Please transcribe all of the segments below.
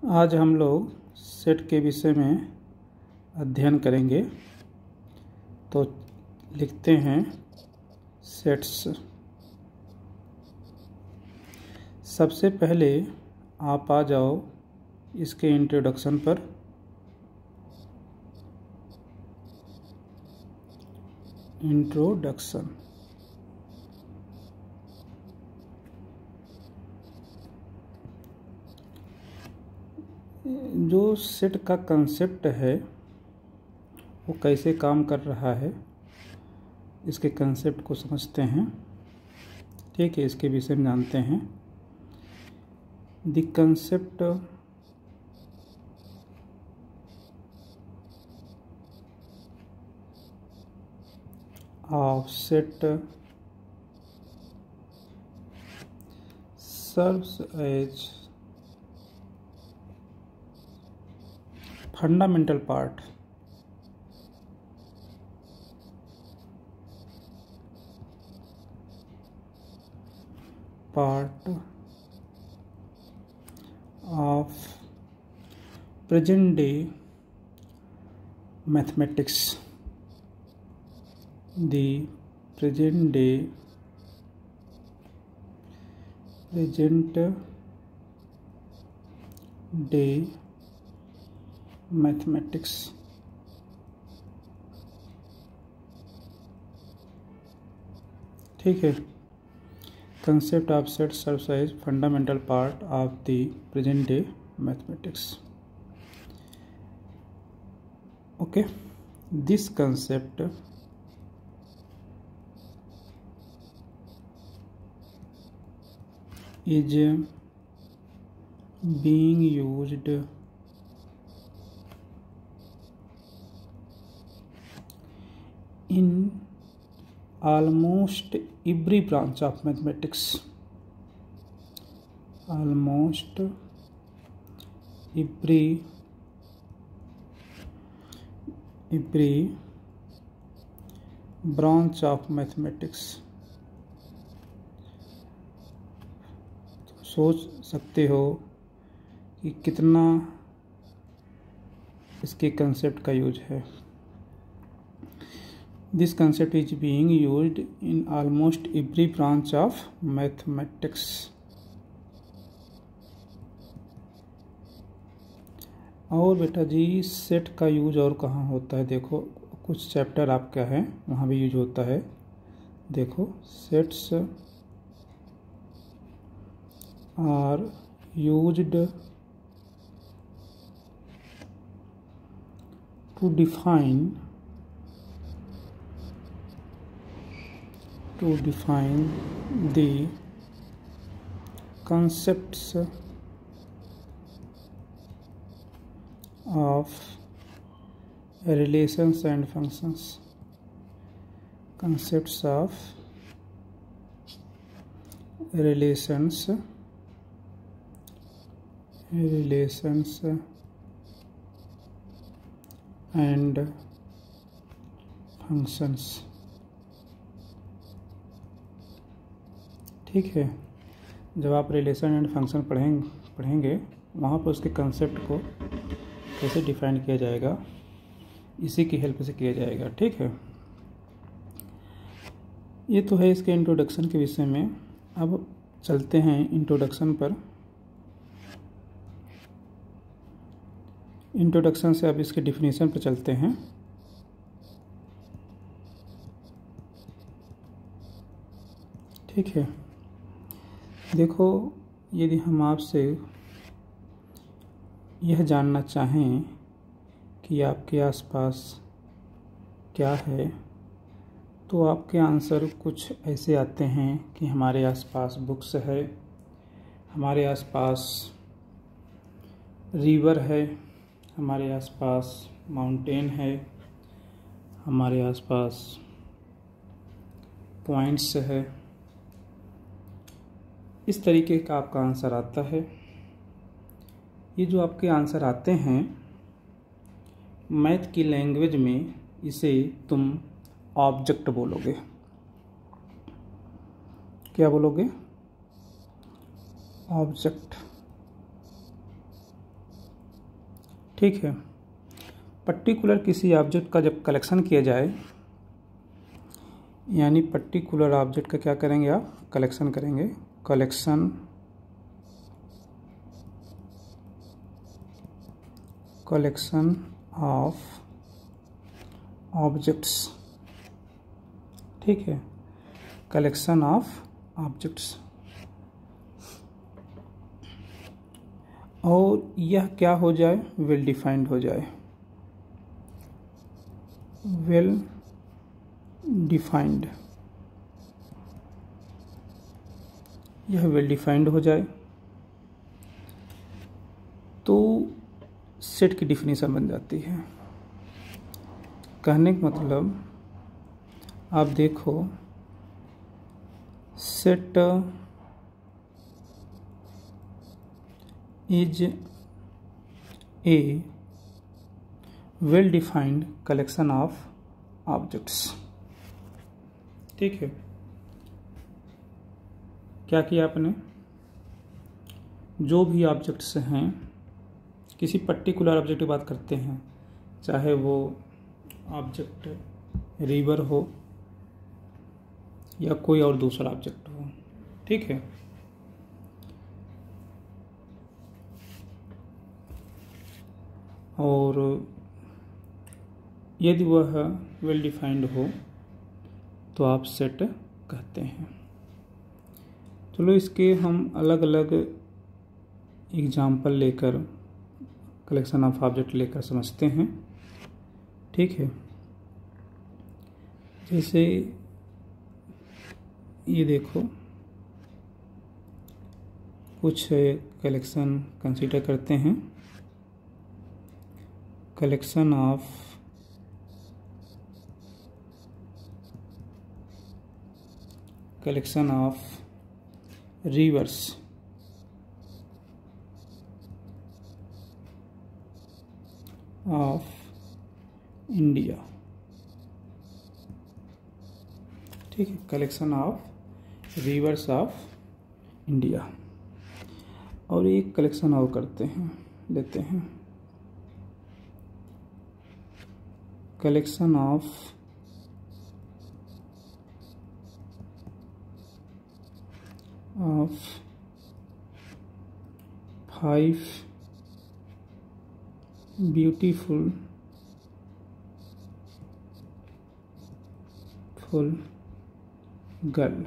आज हम लोग सेट के विषय में अध्ययन करेंगे। तो लिखते हैं सेट्स। सबसे पहले आप आ जाओ इसके इंट्रोडक्शन पर। इंट्रोडक्शन जो सेट का कंसेप्ट है वो कैसे काम कर रहा है, इसके कंसेप्ट को समझते हैं। ठीक है, इसके विषय में जानते हैं। The concept of set serves as fundamental part of present day mathematics. The present day mathematics ठीक है। Concept of set serves as fundamental part of the present day mathematics. Okay, this concept is being used in almost every branch of mathematics. Almost every branch of mathematics. सोच सकते हो कि कितना इसके concept का use है। This concept is being used in almost every branch of mathematics. और बेटा जी सेट का यूज और कहाँ होता है? देखो कुछ चैप्टर आपका है वहाँ भी यूज होता है। देखो sets are used to define the concepts of relations and functions. Concepts of relations and functions। ठीक है, जब आप रिलेशन एंड फंक्शन पढ़ेंगे वहाँ पर उसके कंसेप्ट को कैसे डिफाइन किया जाएगा, इसी की हेल्प से किया जाएगा। ठीक है, ये तो है इसके इंट्रोडक्शन के विषय में। अब चलते हैं इंट्रोडक्शन पर। इंट्रोडक्शन से अब इसके डिफिनीशन पर चलते हैं। ठीक है, देखो यदि हम आपसे यह जानना चाहें कि आपके आसपास क्या है, तो आपके आंसर कुछ ऐसे आते हैं कि हमारे आसपास बुक्स है, हमारे आसपास रिवर है, हमारे आसपास माउंटेन है, हमारे आसपास पॉइंट्स है। इस तरीके का आपका आंसर आता है। ये जो आपके आंसर आते हैं मैथ की लैंग्वेज में इसे तुम ऑब्जेक्ट बोलोगे। क्या बोलोगे? ऑब्जेक्ट। ठीक है। पर्टिकुलर किसी ऑब्जेक्ट का जब कलेक्शन किया जाए, यानी पर्टिकुलर ऑब्जेक्ट का क्या करेंगे आप, कलेक्शन करेंगे। कलेक्शन ऑफ ऑब्जेक्ट्स, ठीक है, कलेक्शन ऑफ ऑब्जेक्ट्स। और यह क्या हो जाए, वेल डिफाइंड हो जाए, वेल डिफाइंड, यह वेल डिफाइंड हो जाए तो सेट की डिफिनीशन बन जाती है। कहने का मतलब आप देखो, set is a well defined collection of objects, ठीक है। क्या किया आपने, जो भी ऑब्जेक्ट्स हैं, किसी पर्टिकुलर ऑब्जेक्ट की बात करते हैं, चाहे वो ऑब्जेक्ट रिवर हो या कोई और दूसरा ऑब्जेक्ट हो, ठीक है। और यदि वह वेल डिफाइंड हो तो आप सेट कहते हैं। चलो इसके हम अलग अलग एग्जाम्पल लेकर, कलेक्शन ऑफ ऑब्जेक्ट लेकर समझते हैं, ठीक है। जैसे ये देखो, कुछ कलेक्शन कंसीडर करते हैं। Collection of reverse of India, ठीक है, collection of reverse of India. और एक कलेक्शन और करते हैं, लेते हैं, collection of five beautiful girl,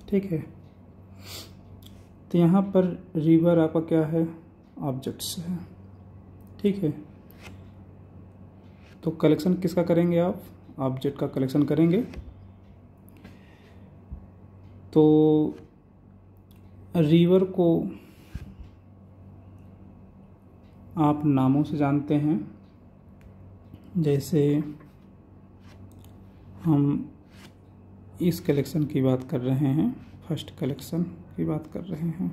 ठीक है। तो यहाँ पर रिवर आपका क्या है, ऑब्जेक्ट्स है, ठीक है। तो कलेक्शन किसका करेंगे आप, ऑब्जेक्ट का कलेक्शन करेंगे। तो रिवर को आप नामों से जानते हैं, जैसे हम इस कलेक्शन की बात कर रहे हैं, फर्स्ट कलेक्शन की बात कर रहे हैं,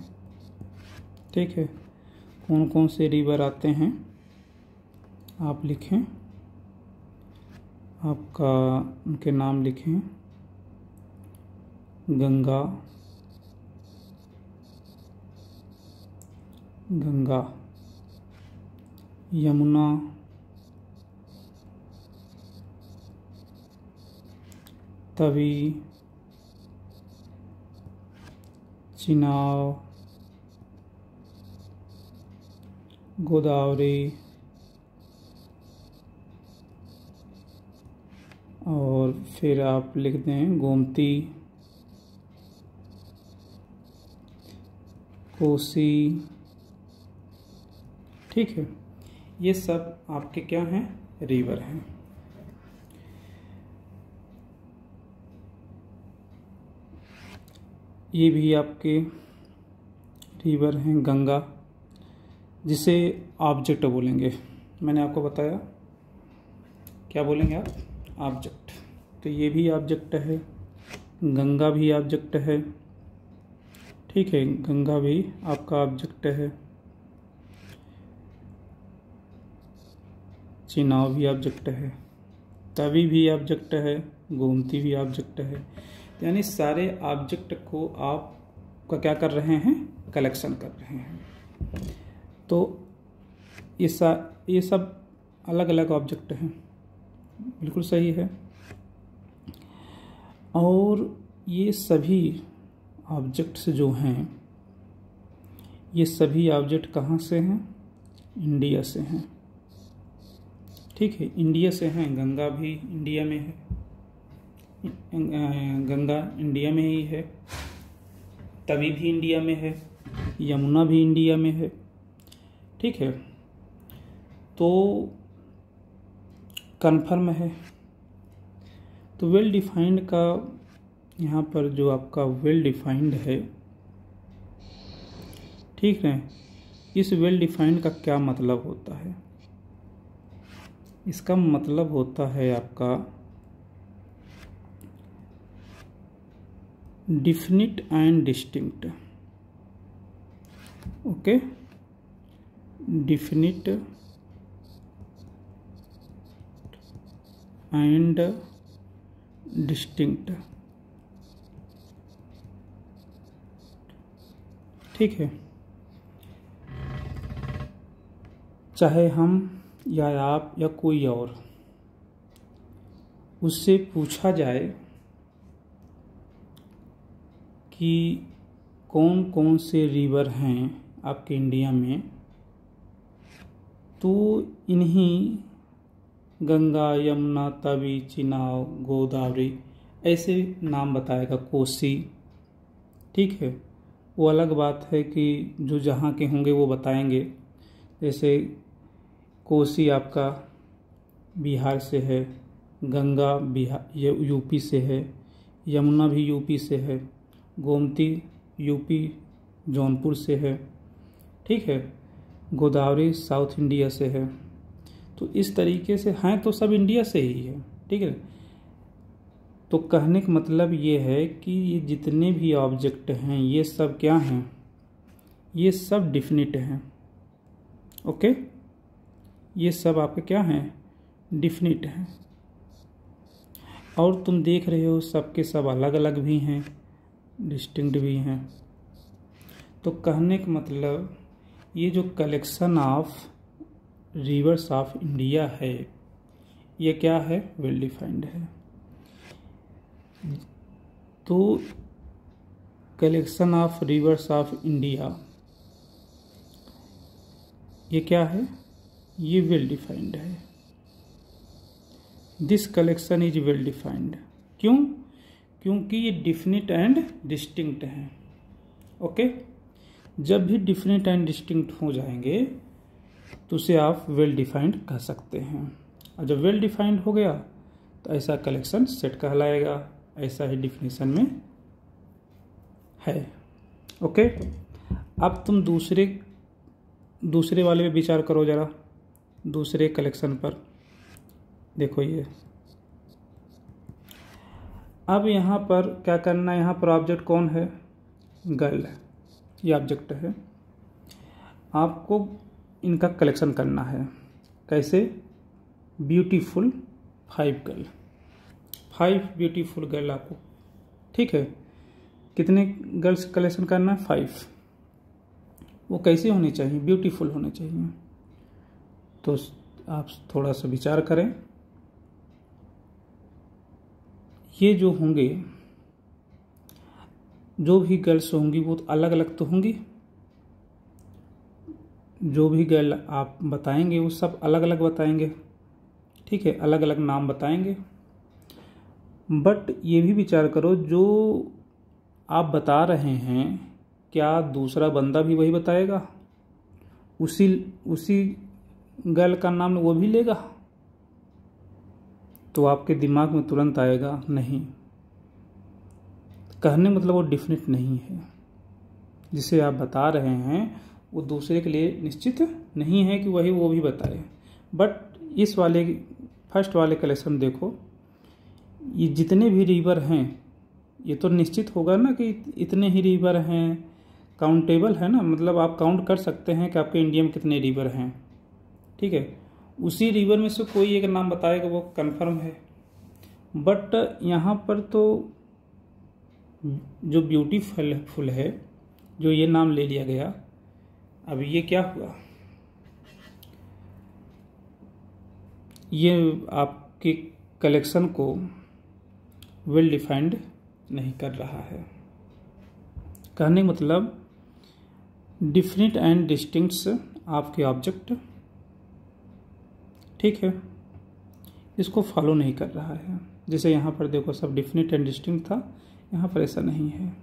ठीक है। कौन कौन से रिवर आते हैं आप लिखें, आपका उनके नाम लिखें। गंगा, यमुना, तवी, चिनाब, गोदावरी, और फिर आप लिख दें गोमती, कोसी, ठीक है। ये सब आपके क्या हैं, रिवर हैं। ये भी आपके रिवर हैं। गंगा, जिसे ऑब्जेक्ट बोलेंगे, मैंने आपको बताया, क्या बोलेंगे आप, ऑब्जेक्ट। तो ये भी ऑब्जेक्ट है, गंगा भी ऑब्जेक्ट है, ठीक है, गंगा भी आपका ऑब्जेक्ट है। चिनाब भी ऑब्जेक्ट है, तवी भी ऑब्जेक्ट है, गोमती भी ऑब्जेक्ट है। यानी सारे ऑब्जेक्ट को आप क्या कर रहे हैं, कलेक्शन कर रहे हैं। तो ये सब अलग अलग ऑब्जेक्ट हैं, बिल्कुल सही है। और ये सभी ऑब्जेक्ट्स जो हैं, ये सभी ऑब्जेक्ट कहाँ से हैं? इंडिया से हैं। ठीक है, इंडिया से हैं। गंगा भी इंडिया में है, गंगा इंडिया में ही है, तवी भी इंडिया में है, यमुना भी इंडिया में है। ठीक है, तो कन्फर्म है। तो वेल डिफाइंड का यहाँ पर जो आपका वेल डिफाइंड है, ठीक है, इस वेल डिफाइंड का क्या मतलब होता है? इसका मतलब होता है आपका definite and distinct. Okay, definite and distinct. ठीक है, चाहे हम या आप या कोई और, उससे पूछा जाए कि कौन कौन से रिवर हैं आपके इंडिया में, तो इन्हीं गंगा, यमुना, तवी, चिनाब, गोदावरी ऐसे नाम बताएगा, कोसी। ठीक है, वो अलग बात है कि जो जहाँ के होंगे वो बताएंगे। जैसे कोसी आपका बिहार से है, गंगा बिहार यूपी से है, यमुना भी यूपी से है, गोमती यूपी जौनपुर से है। ठीक है, गोदावरी साउथ इंडिया से है। तो इस तरीके से हैं, तो सब इंडिया से ही है। ठीक है, तो कहने का मतलब ये है कि ये जितने भी ऑब्जेक्ट हैं ये सब क्या हैं? ये सब डिफिनिट हैं। ओके, ये सब आपके क्या हैं? डिफिनिट हैं। और तुम देख रहे हो सबके सब अलग अलग भी हैं, डिस्टिंक्ट भी हैं। तो कहने का मतलब ये जो collection of reverse of India है, ये क्या है? वेल डिफाइंड है। तो collection of reverse of India ये क्या है? ये वेल डिफाइंड है। This collection is well defined. क्यों? क्योंकि ये डिफिनिट एंड डिस्टिंक्ट है। ओके, जब भी डिफिनिट एंड डिस्टिंक्ट हो जाएंगे तो उसे आप वेल डिफाइंड कह सकते हैं। और जब वेल डिफाइंड हो गया तो ऐसा कलेक्शन सेट कहलाएगा। ऐसा ही डिफिनीशन में है। ओके, अब तुम दूसरे वाले पे विचार करो जरा, दूसरे कलेक्शन पर। देखो ये अब यहाँ पर क्या करना है? यहाँ पर ऑब्जेक्ट कौन है? गर्ल है, ये ऑब्जेक्ट है। आपको इनका कलेक्शन करना है। कैसे? ब्यूटीफुल 5 गर्ल, 5 ब्यूटीफुल गर्ल आपको। ठीक है, कितने गर्ल्स कलेक्शन करना है? 5। वो कैसे होनी चाहिए? ब्यूटीफुल होने चाहिए। तो आप थोड़ा सा विचार करें। ये जो होंगे, जो भी गर्ल्स होंगी वो अलग अलग तो होंगी। जो भी गर्ल आप बताएंगे वो सब अलग अलग बताएंगे। ठीक है, अलग अलग नाम बताएंगे। बट ये भी विचार करो, जो आप बता रहे हैं क्या दूसरा बंदा भी वही बताएगा? उसी गर्ल का नाम वो भी लेगा? तो आपके दिमाग में तुरंत आएगा नहीं। कहने मतलब वो डिफिनिट नहीं है। जिसे आप बता रहे हैं वो दूसरे के लिए निश्चित नहीं है कि वही वो भी बताए। बट इस वाले फर्स्ट वाले कलेक्शन देखो, ये जितने भी रिवर हैं ये तो निश्चित होगा ना कि इतने ही रिवर हैं, काउंटेबल है ना, मतलब आप काउंट कर सकते हैं कि आपके इंडिया में कितने रिवर हैं। ठीक है, उसी रिवर में से कोई एक नाम बताएगा, वो कंफर्म है। बट यहाँ पर तो जो ब्यूटीफुल है, जो ये नाम ले लिया गया, अब ये क्या हुआ? ये आपके कलेक्शन को वेल डिफाइंड नहीं कर रहा है। कहने का मतलब डिफरेंट एंड डिस्टिंक्ट्स आपके ऑब्जेक्ट, ठीक है, इसको फॉलो नहीं कर रहा है। जैसे यहाँ पर देखो सब डिफरेंट एंड डिस्टिंक्ट था, यहाँ पर ऐसा नहीं है।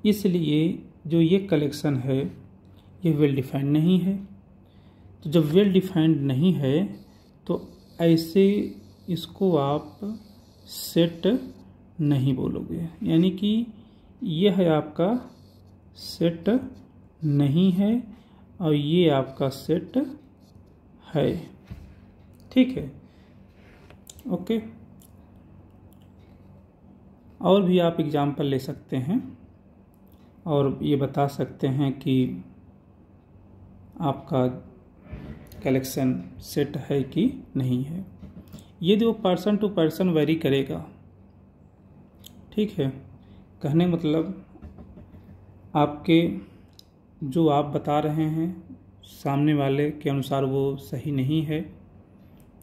इसलिए जो ये कलेक्शन है ये वेल डिफाइंड नहीं है। तो जब वेल डिफाइंड नहीं है तो ऐसे इसको आप सेट नहीं बोलोगे, यानी कि यह है आपका सेट नहीं है और ये आपका सेट है, ठीक है, ओके। और भी आप एग्जाम्पल ले सकते हैं और ये बता सकते हैं कि आपका कलेक्शन सेट है कि नहीं है। ये जो पर्सन टू पर्सन वेरी करेगा, ठीक है। कहने मतलब आपके जो आप बता रहे हैं सामने वाले के अनुसार वो सही नहीं है,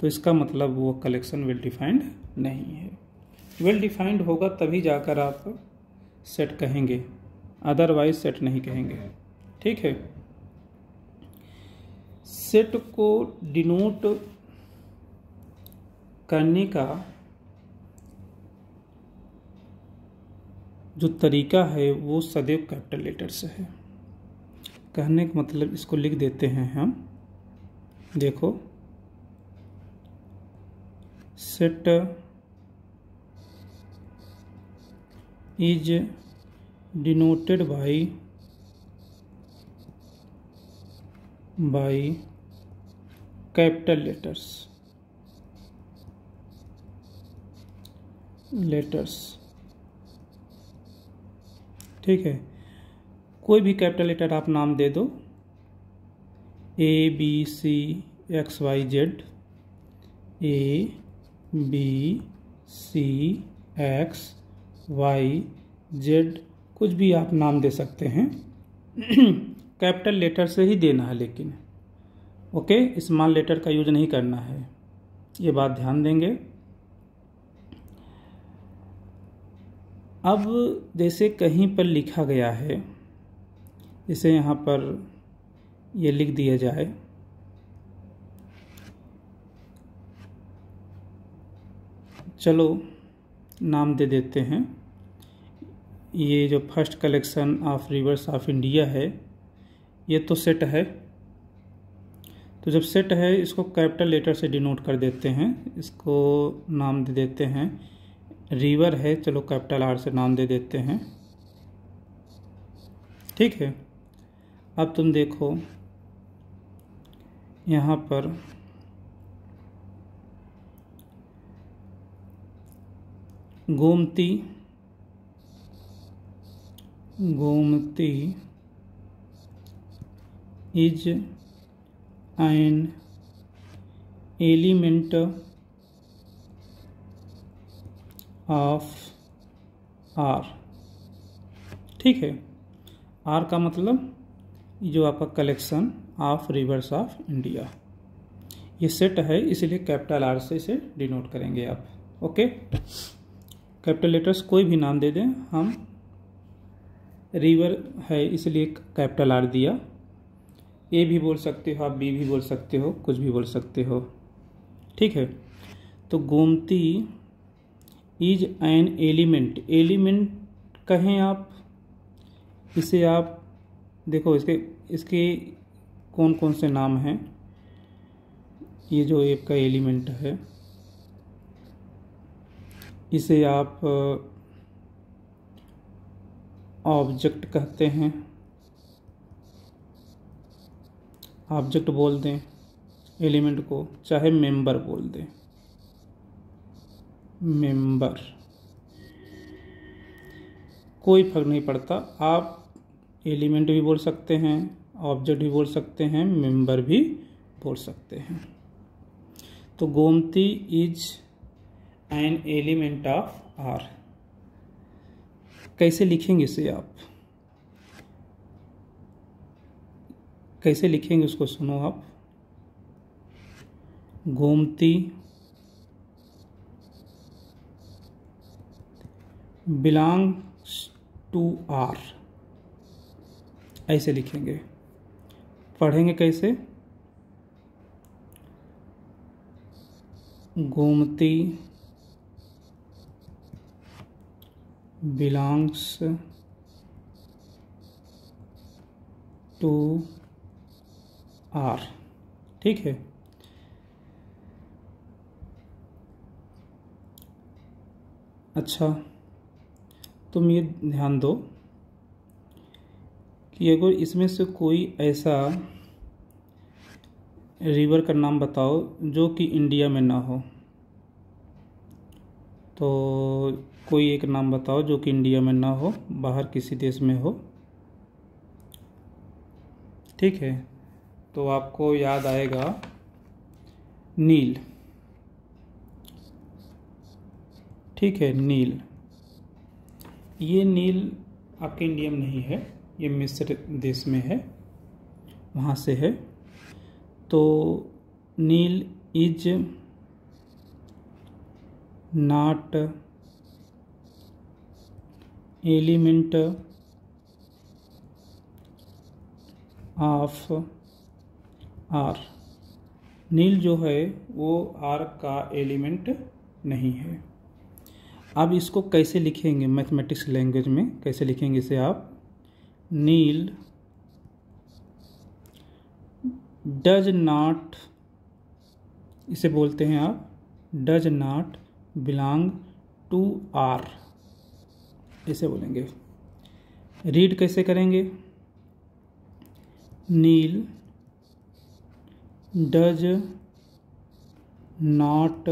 तो इसका मतलब वो कलेक्शन वेल डिफाइंड नहीं है। वेल डिफाइंड होगा तभी जाकर आप सेट कहेंगे, अदरवाइज सेट नहीं कहेंगे, ठीक है। सेट को डिनोट करने का जो तरीका है वो सदैव कैपिटल लेटर से है। कहने का मतलब इसको लिख देते हैं हम, देखो, set is denoted by capital letters, ठीक है। कोई भी कैपिटल लेटर आप नाम दे दो, ABCXYZ, ABCXYZ, कुछ भी आप नाम दे सकते हैं। कैपिटल लेटर से ही देना है, लेकिन ओके, स्मॉल लेटर का यूज नहीं करना है, ये बात ध्यान देंगे। अब जैसे कहीं पर लिखा गया है, जैसे यहाँ पर ये लिख दिया जाए, चलो नाम दे देते हैं, ये जो first collection of reverse of India है, ये तो सेट है। तो जब सेट है इसको कैपिटल लेटर से डिनोट कर देते हैं, इसको नाम दे देते हैं रिवर है, चलो कैपिटल R से नाम दे देते हैं, ठीक है। अब तुम देखो यहाँ पर Gomti is an element of R, ठीक है। R का मतलब जो आपका collection of reverse of India, ये सेट है, इसलिए कैपिटल R से इसे डिनोट करेंगे आप, ओके। कैपिटल लेटर्स कोई भी नाम दे दें, हम रिवर है इसलिए कैपिटल R दिया, A भी बोल सकते हो आप, B भी बोल सकते हो, कुछ भी बोल सकते हो, ठीक है। तो गोमती इज एन एलिमेंट कहें आप, इसे आप देखो, इसके कौन कौन से नाम हैं। ये जो एक का एलिमेंट है, इसे आप ऑब्जेक्ट कहते हैं, ऑब्जेक्ट बोल दें एलिमेंट को, चाहे मेंबर बोल दें, मेंबर, कोई फर्क नहीं पड़ता। आप एलिमेंट भी बोल सकते हैं, ऑब्जेक्ट भी बोल सकते हैं, मेंबर भी बोल सकते हैं। तो Gomti is an element of R, कैसे लिखेंगे इसे आप, कैसे लिखेंगे उसको सुनो आप। गोमती बिलोंग्स टू आर, ऐसे लिखेंगे। पढ़ेंगे कैसे? Gomti belongs to R. ठीक है। अच्छा, तुम ये ध्यान दो कि अगर इसमें से कोई ऐसा रिवर का नाम बताओ जो कि इंडिया में ना हो। तो कोई एक नाम बताओ जो कि इंडिया में ना हो, बाहर किसी देश में हो। ठीक है, तो आपको याद आएगा नील। ठीक है, नील। ये नील आपके इंडिया में नहीं है, ये मिस्र देश में है, वहाँ से है। तो nil is not element of R. Nil जो है वो आर का एलिमेंट नहीं है। अब इसको कैसे लिखेंगे मैथमेटिक्स लैंग्वेज में? कैसे लिखेंगे इसे आप? नील डज नॉट, इसे बोलते हैं आप does not belong to R, ऐसे बोलेंगे। रीड कैसे करेंगे? Nil does not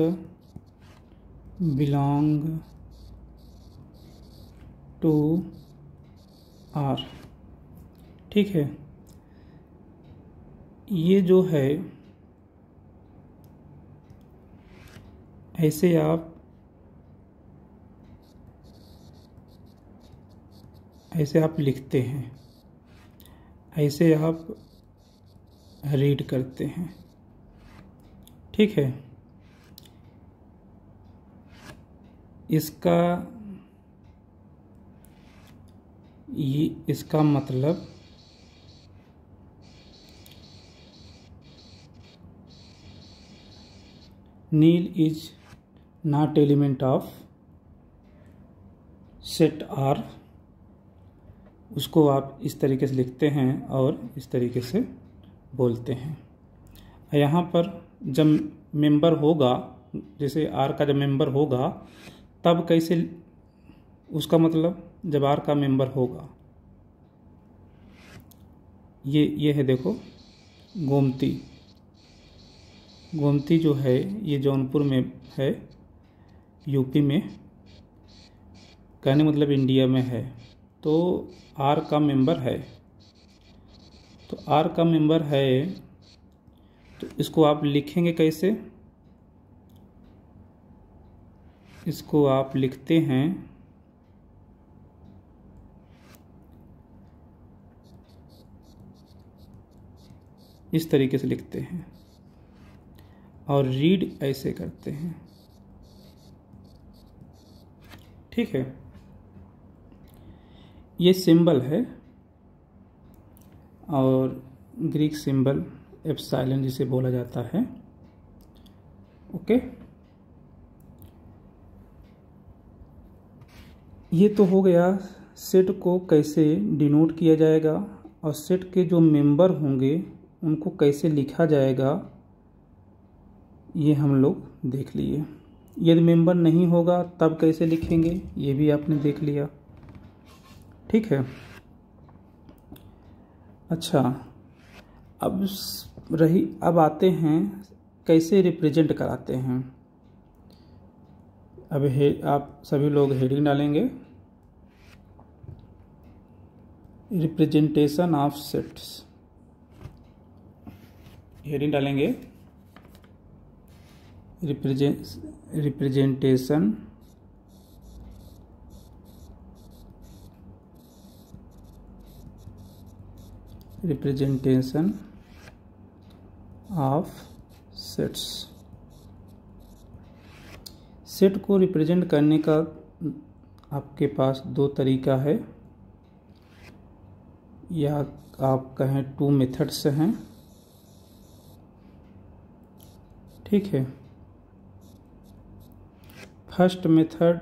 belong to R. ठीक है, ये जो है ऐसे आप लिखते हैं, ऐसे आप रीड करते हैं। ठीक है, इसका मतलब nil is not element of set R. उसको आप इस तरीके से लिखते हैं और इस तरीके से बोलते हैं। यहाँ पर जब मेंबर होगा, जैसे आर का जब मेंबर होगा तब कैसे, उसका मतलब जब आर का मेंबर होगा, ये है देखो गोमती। गोमती जो है ये जौनपुर में है, यूपी में, कहने मतलब इंडिया में है। तो आर का मेंबर है, तो आर का मेंबर है, तो इसको आप लिखेंगे कैसे? इसको आप लिखते हैं इस तरीके से लिखते हैं और रीड ऐसे करते हैं। ठीक है, ये सिंबल है और ग्रीक सिंबल एप्सिलॉन जिसे बोला जाता है। ओके, ये तो हो गया सेट को कैसे डिनोट किया जाएगा और सेट के जो मेंबर होंगे उनको कैसे लिखा जाएगा, ये हम लोग देख लिए। यदि मेंबर नहीं होगा तब कैसे लिखेंगे, ये भी आपने देख लिया। ठीक है। अच्छा, अब आते हैं कैसे रिप्रेजेंट कराते हैं। अब आप सभी लोग हेडिंग डालेंगे, रिप्रेजेंटेशन ऑफ सेट्स। हेडिंग डालेंगे रिप्रेजेंटेशन ऑफ सेट्स। सेट को रिप्रेजेंट करने का आपके पास दो तरीका है, या आप कहें 2 मेथड्स हैं। ठीक है, फर्स्ट मेथड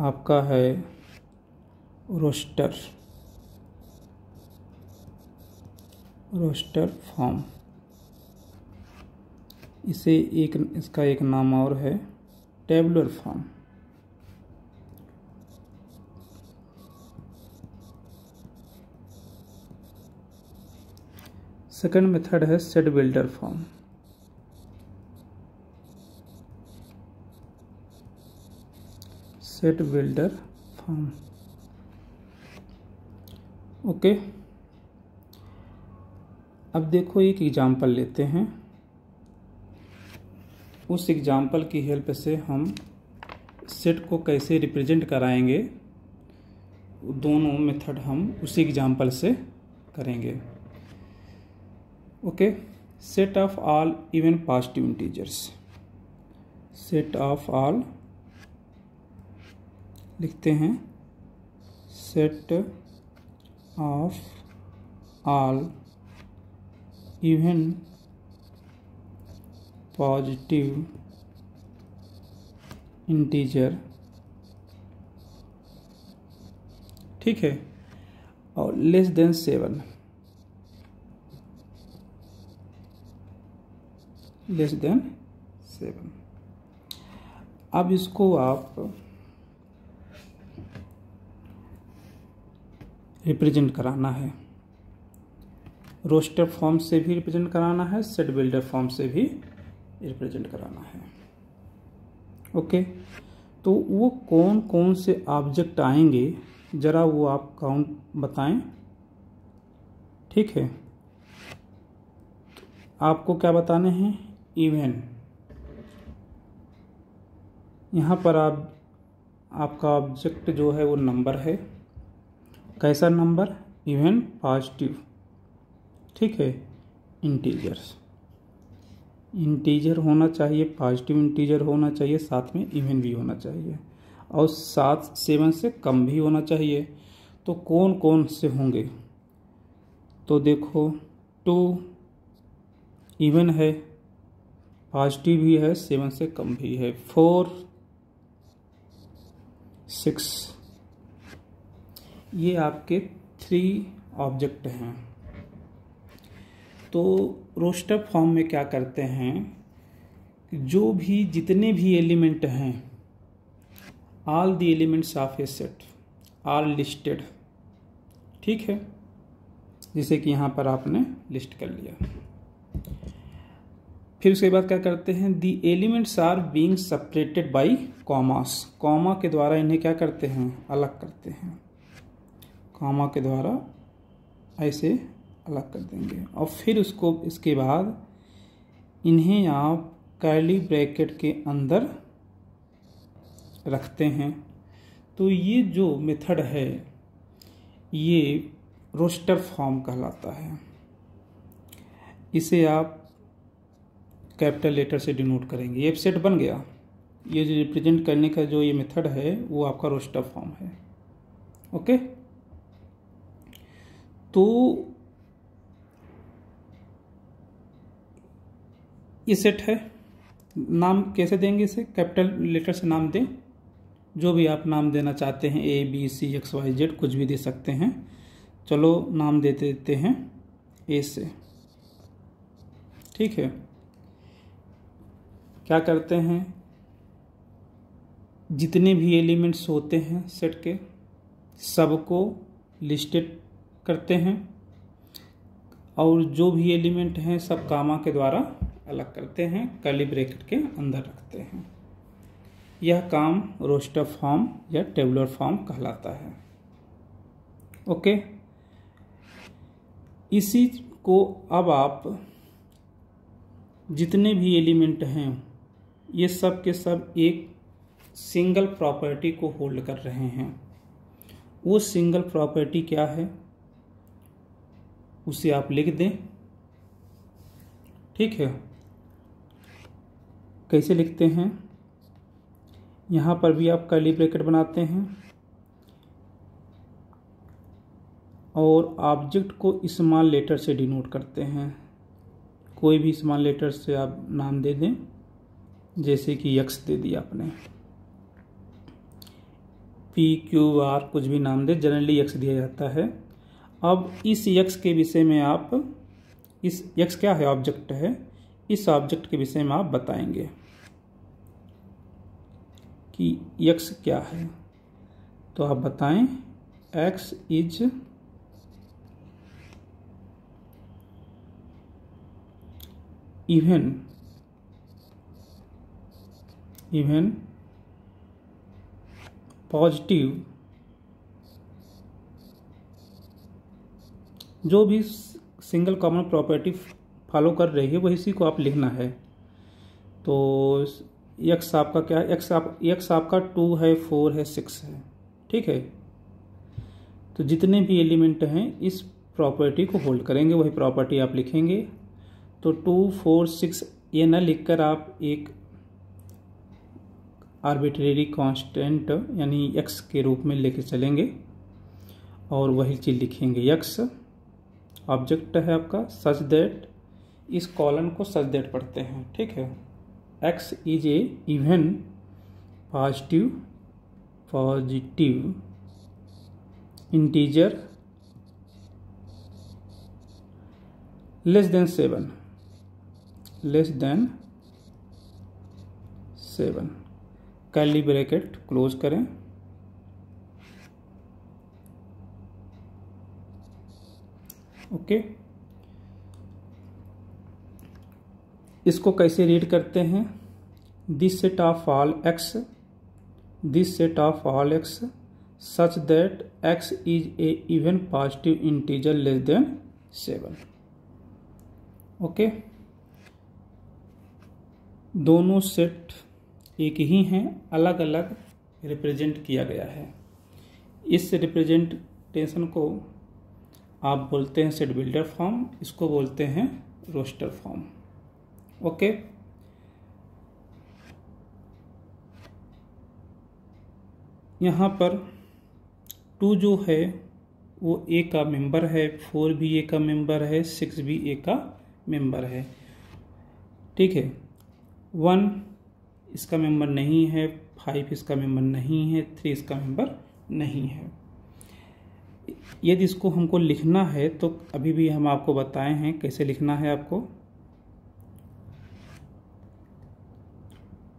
आपका है रोस्टर फॉर्म। इसका एक नाम और है टेबुलर फॉर्म। सेकंड मेथड है set builder form. Set builder form. Okay, अब देखो एक एग्जांपल लेते हैं। उस एग्जांपल की हेल्प से हम सेट को कैसे रिप्रेजेंट कराएंगे, दोनों मेथड हम उसी एग्जांपल से करेंगे। Okay, set of all even positive integers. Set of all लिखते हैं, set of all even positive integer. ठीक है, और लेस देन 7, लेस देन 7। अब इसको आप रिप्रेजेंट कराना है, रोस्टर फॉर्म से भी रिप्रेजेंट कराना है, सेट बिल्डर फॉर्म से भी रिप्रेजेंट कराना है। ओके, तो वो कौन कौन से ऑब्जेक्ट आएंगे जरा वो आप काउंट बताएं। ठीक है, आपको क्या बताने हैं, इवन। यहाँ पर आपका ऑब्जेक्ट जो है वो नंबर है। कैसा नंबर, इवन पॉजिटिव। ठीक है, इंटीजर्स, इंटीजर होना चाहिए, पॉजिटिव इंटीजर होना चाहिए, साथ में इवन भी होना चाहिए, और 7 से कम भी होना चाहिए। तो कौन कौन से होंगे, तो देखो 2 इवन है, पॉजिटिव भी है, 7 से कम भी है, 4, 6। ये आपके 3 ऑब्जेक्ट हैं। तो रोस्टर फॉर्म में क्या करते हैं, जो भी जितने भी एलिमेंट हैं, all the elements of a set are listed. ठीक है, जैसे कि यहाँ पर आपने लिस्ट कर लिया। फिर उसके बाद क्या करते हैं, the elements are being separated by commas. Comma के द्वारा इन्हें क्या करते हैं, अलग करते हैं। कॉमा के द्वारा ऐसे अलग कर देंगे, और फिर उसको इसके बाद इन्हें आप कर्ली ब्रैकेट के अंदर रखते हैं। तो ये जो मेथड है ये रोस्टर फॉर्म कहलाता है। इसे आप कैपिटल लेटर से डिनोट करेंगे। ये सेट बन गया। ये जो रिप्रेजेंट करने का जो ये मेथड है वो आपका रोस्टर फॉर्म है। ओके, तो ये सेट है। नाम कैसे देंगे इसे, कैपिटल लेटर से नाम दें, जो भी आप नाम देना चाहते हैं, ABC XYZ कुछ भी दे सकते हैं। चलो नाम दे देते हैं ए से। ठीक है, क्या करते हैं, जितने भी एलिमेंट्स होते हैं सेट के सबको लिस्टेड करते हैं, और जो भी एलिमेंट हैं सब कामा के द्वारा अलग करते हैं, कर्ली ब्रैकेट के अंदर रखते हैं। यह काम रोस्टर फॉर्म या टेबुलर फॉर्म कहलाता है। ओके, इसी को अब आप जितने भी एलिमेंट हैं ये सब के सब एक सिंगल प्रॉपर्टी को होल्ड कर रहे हैं। वो सिंगल प्रॉपर्टी क्या है उसे आप लिख दें। ठीक है, कैसे लिखते हैं, यहाँ पर भी आप कर्ली ब्रैकेट बनाते हैं और ऑब्जेक्ट को स्मॉल लेटर से डिनोट करते हैं। कोई भी स्मॉल लेटर से आप नाम दे दें, जैसे कि एक्स दे दिया आपने, PQR कुछ भी नाम दे, जनरली एक्स दिया जाता है। अब इस एक्स के विषय में आप, इस एक्स क्या है, ऑब्जेक्ट है, इस ऑब्जेक्ट के विषय में आप बताएंगे कि एक्स क्या है। तो आप बताएं एक्स इज इवन पॉजिटिव, जो भी सिंगल कॉमन प्रॉपर्टी फॉलो कर रही है वही इसी को आप लिखना है। तो एक्स आपका क्या है, एक्स आपका 2 है, 4 है, 6 है, ठीक है। तो जितने भी एलिमेंट हैं इस प्रॉपर्टी को होल्ड करेंगे, वही प्रॉपर्टी आप लिखेंगे। तो 2, 4, 6 ये ना लिखकर आप एक आर्बिट्रेरी कांस्टेंट यानी एक्स के रूप में लेके चलेंगे और वही चीज़ लिखेंगे। एक्स ऑब्जेक्ट है आपका, सच दैट, इस कॉलन को सच दैट पढ़ते हैं, ठीक है। X is a even positive integer less than 7, curly bracket close करें। ओके, इसको कैसे रीड करते हैं, this set of all x such that x is a even positive integer less than 7। Okay, दोनों सेट एक ही हैं, अलग अलग रिप्रेजेंट किया गया है। इस रिप्रेजेंटेशन को आप बोलते हैं सेट बिल्डर फॉर्म, इसको बोलते हैं रोस्टर फॉर्म। ओके, यहाँ पर 2 जो है वो ए का मेंबर है, 4 भी ए का मेंबर है, 6 भी ए का मेंबर है, ठीक है। 1 इसका मेंबर नहीं है, 5 इसका मेंबर नहीं है, 3 इसका मेंबर नहीं है। यदि इसको हमको लिखना है तो अभी भी हम आपको बताए हैं कैसे लिखना है आपको।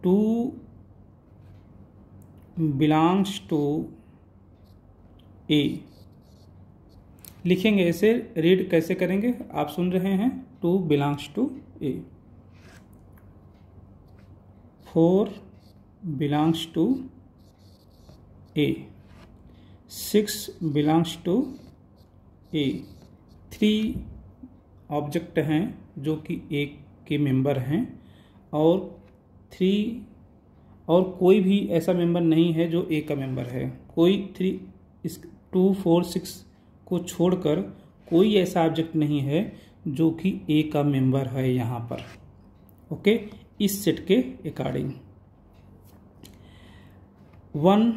2 बिलोंग्स टू ए लिखेंगे, ऐसे रीड कैसे करेंगे आप सुन रहे हैं। 2 belongs to A, 4 belongs to A, 6 belongs to A. 3 object हैं जो कि ए के मेंबर हैं और 3 और कोई भी ऐसा मेंबर नहीं है जो ए का मेंबर है। कोई 3 इस 2, 4, 6 को छोड़कर कोई ऐसा ऑब्जेक्ट नहीं है जो कि ए का मेंबर है यहाँ पर। ओके, इस सेट के according 1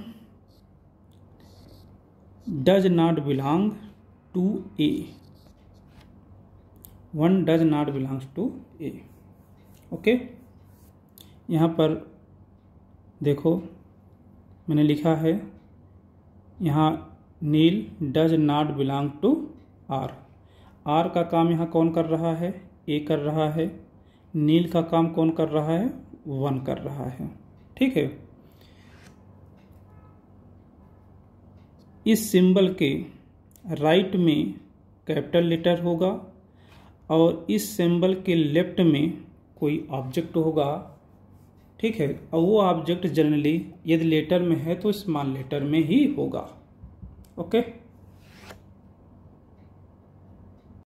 does not belong to A, 1 does not belongs to A. Okay, यहाँ पर देखो मैंने लिखा है यहाँ nil does not belong to R. R का काम यहाँ कौन कर रहा है, ए कर रहा है। नील का काम कौन कर रहा है, 1 कर रहा है, ठीक है। इस सिंबल के राइट में कैपिटल लेटर होगा और इस सिंबल के लेफ्ट में कोई ऑब्जेक्ट होगा, ठीक है। और वो ऑब्जेक्ट जनरली यदि लेटर में है तो स्मॉल लेटर में ही होगा। ओके।